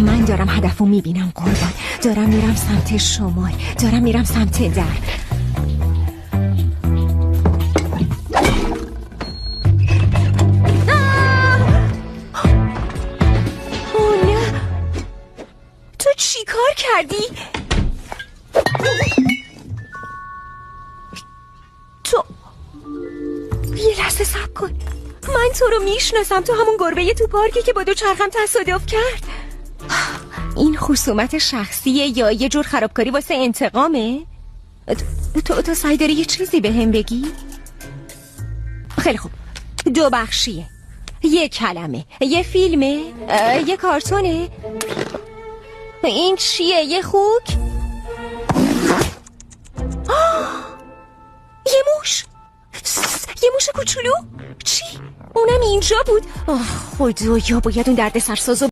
من دارم هدفو میبینم قربان. دارم میرم سمت شمال، دارم میرم سمت در. اوه نه، تو چی کار کردی؟ تو یه لحظه صبر کن، من تو رو میشناسم. تو همون گربه تو پارکی که با دو چرخم تصادف کرد. این خصومت شخصیه یا یه جور خرابکاری واسه انتقامه؟ تو سعی داری یه چیزی به هم بگی؟ خیلی خوب، دو بخشیه، یه کلمه، یه فیلمه، یه کارتونه. این چیه؟ یه خوک؟ یه موش، یه موش کوچولو. چی؟ اونم اینجا بود. خدایا باید اون درد سرسازو